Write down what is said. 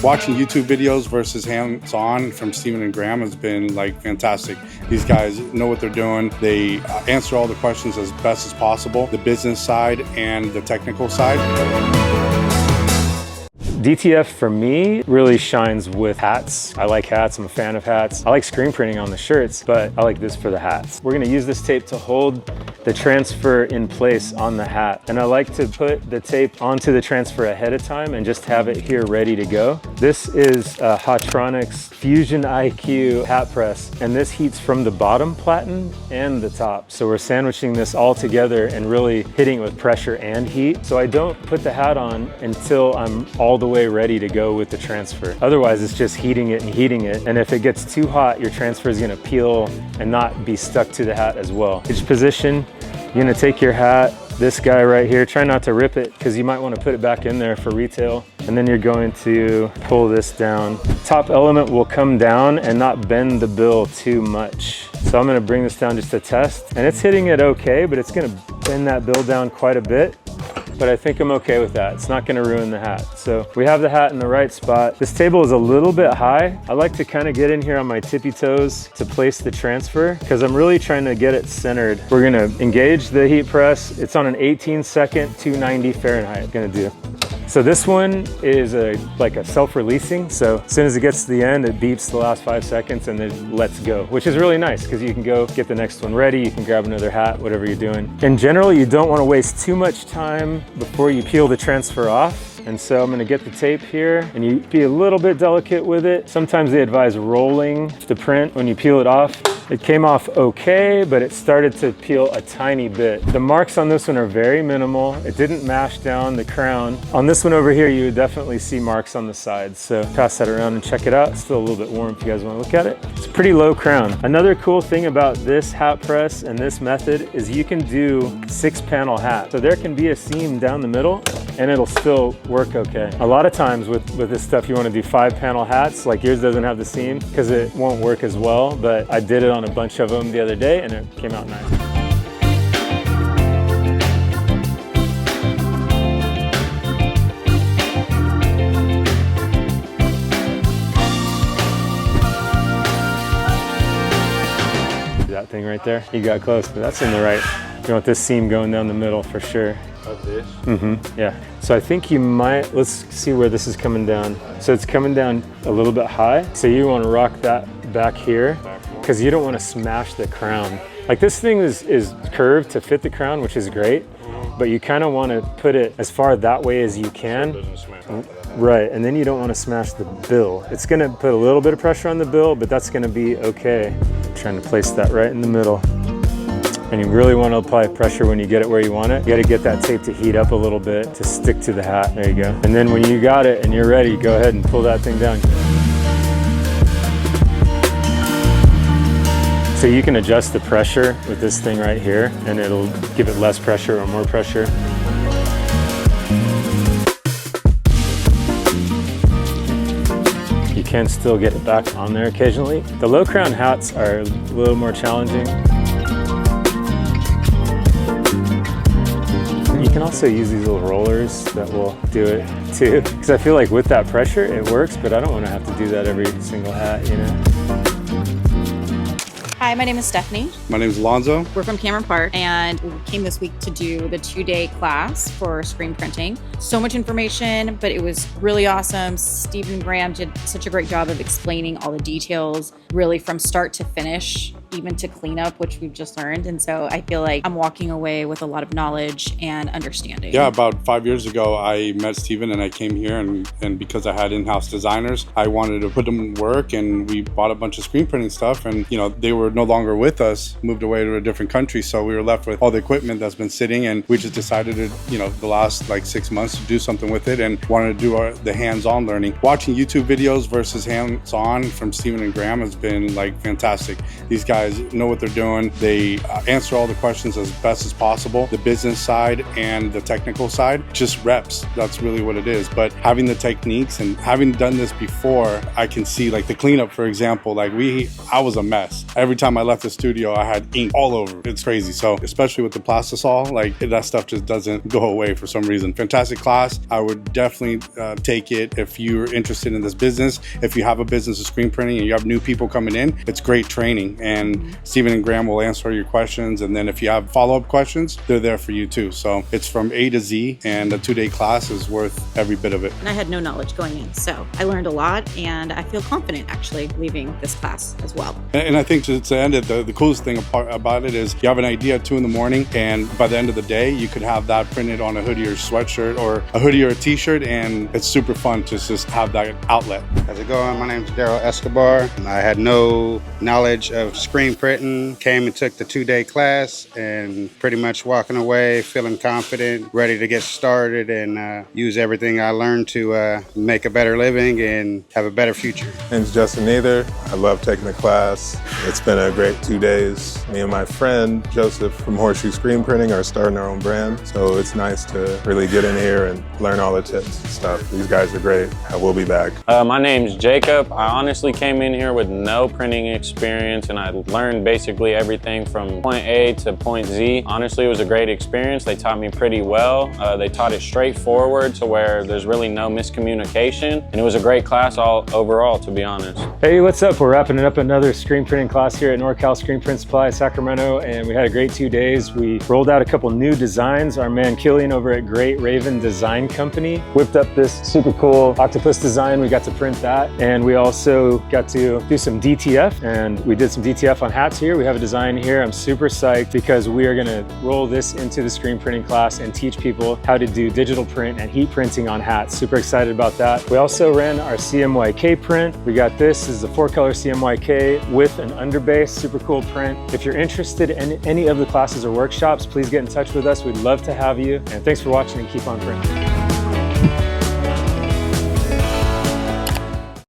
Watching YouTube videos versus hands-on from Stephen and Graham has been like fantastic. These guys know what they're doing. They answer all the questions as best as possible, the business side and the technical side. DTF for me really shines with hats. I like hats, I'm a fan of hats. I like screen printing on the shirts, but I like this for the hats. We're gonna use this tape to hold the transfer in place on the hat. And I like to put the tape onto the transfer ahead of time and just have it here ready to go. This is a Hatronics Fusion IQ hat press, and this heats from the bottom platen and the top. So we're sandwiching this all together and really hitting it with pressure and heat. So I don't put the hat on until I'm all the way ready to go with the transfer. Otherwise, it's just heating it and heating it. And if it gets too hot, your transfer is gonna peel and not be stuck to the hat as well. Each position, you're gonna take your hat, this guy right here, try not to rip it because you might want to put it back in there for retail. And then you're going to pull this down. Top element will come down and not bend the bill too much. So I'm gonna bring this down just to test. And it's hitting it okay, but it's gonna bend that bill down quite a bit. But I think I'm okay with that. It's not gonna ruin the hat. So we have the hat in the right spot. This table is a little bit high. I like to kind of get in here on my tippy toes to place the transfer because I'm really trying to get it centered. We're gonna engage the heat press. It's on an 18-second, 290 Fahrenheit, gonna do. So this one is like a self-releasing. So as soon as it gets to the end, it beeps the last 5 seconds and then lets go, which is really nice because you can go get the next one ready. You can grab another hat, whatever you're doing. In general, you don't want to waste too much time before you peel the transfer off. And so I'm gonna get the tape here and you be a little bit delicate with it. Sometimes they advise rolling the print when you peel it off. It came off okay, but it started to peel a tiny bit. The marks on this one are very minimal. It didn't mash down the crown. On this one over here, you would definitely see marks on the sides. So pass that around and check it out. It's still a little bit warm if you guys wanna look at it. It's a pretty low crown. Another cool thing about this hat press and this method is you can do 6-panel hat. So there can be a seam down the middle and it'll still work okay. A lot of times with this stuff, you wanna do 5-panel hats, like yours doesn't have the seam because it won't work as well, but I did it on a bunch of them the other day and it came out nice. That thing right there, you got close, but that's in the right. You want this seam going down the middle for sure. Of this? Mm-hmm, yeah. So I think you might, let's see where this is coming down. So it's coming down a little bit high. So you want to rock that back here because you don't want to smash the crown. Like this thing is curved to fit the crown, which is great, but you kind of want to put it as far that way as you can. So it doesn't smash. Right, and then you don't want to smash the bill. It's gonna put a little bit of pressure on the bill, but that's gonna be okay. I'm trying to place that right in the middle. And you really want to apply pressure when you get it where you want it. You got to get that tape to heat up a little bit to stick to the hat. There you go. And then when you got it and you're ready, go ahead and pull that thing down. So you can adjust the pressure with this thing right here and it'll give it less pressure or more pressure. You can still get it back on there occasionally. The low crown hats are a little more challenging. You can also use these little rollers that will do it too. Because I feel like with that pressure, it works, but I don't want to have to do that every single hat, you know? Hi, my name is Stephanie. My name is Alonzo. We're from Cameron Park and we came this week to do the 2-day class for screen printing. So much information, but it was really awesome. Stephen Graham did such a great job of explaining all the details, really from start to finish, even to cleanup, which we've just learned. And so I feel like I'm walking away with a lot of knowledge and understanding. Yeah, about 5 years ago, I met Stephen and I came here and because I had in-house designers, I wanted to put them to work and we bought a bunch of screen printing stuff and, you know, they were no longer with us, moved away to a different country. So we were left with all the equipment that's been sitting and we just decided to, you know, the last like 6 months to do something with it and wanted to do the hands-on learning. Watching YouTube videos versus hands-on from Stephen and Graham has been like fantastic. These guys guys know what they're doing. They answer all the questions as best as possible. The business side and the technical side, just reps. That's really what it is. But having the techniques and having done this before, I can see like the cleanup, for example, like I was a mess. Every time I left the studio, I had ink all over. It's crazy. So especially with the plastisol, like that stuff just doesn't go away for some reason. Fantastic class. I would definitely take it if you're interested in this business. If you have a business of screen printing and you have new people coming in, it's great training. And Stephen and Graham will answer your questions. And then if you have follow-up questions, they're there for you too. So it's from A to Z, and a 2-day class is worth every bit of it. And I had no knowledge going in, so I learned a lot, and I feel confident actually leaving this class as well. And I think to end it, the coolest thing about it is you have an idea at 2 in the morning, and by the end of the day, you could have that printed on a hoodie or sweatshirt or a hoodie or a t-shirt, and it's super fun to just have that outlet. How's it going? My name's Daryl Escobar. I had no knowledge of screen printing, came and took the 2-day class, and pretty much walking away feeling confident, ready to get started and use everything I learned to make a better living and have a better future. My name's Justin Neither. I love taking the class. It's been a great 2 days. Me and my friend Joseph from Horseshoe Screen Printing are starting our own brand, so it's nice to really get in here and learn all the tips and stuff. These guys are great. I will be back. My name's Jacob. I honestly came in here with no printing experience, and I learned basically everything from point A to point Z. Honestly, it was a great experience. They taught me pretty well. They taught it straightforward to where there's really no miscommunication, and it was a great class all overall, to be honest. Hey, what's up? We're wrapping up another screen printing class here at NorCal Screen Print Supply, Sacramento, and we had a great 2 days. We rolled out a couple new designs. Our man Killian over at Great Raven Design Company whipped up this super cool octopus design. We got to print that, and we also got to do some DTF, and we did some DTF on hats here. We have a design here. I'm super psyched because we are gonna roll this into the screen printing class and teach people how to do digital print and heat printing on hats. Super excited about that. We also ran our CMYK print. We got this is a 4-color CMYK with an underbase, super cool print. If you're interested in any of the classes or workshops, please get in touch with us. We'd love to have you. And thanks for watching, and keep on printing.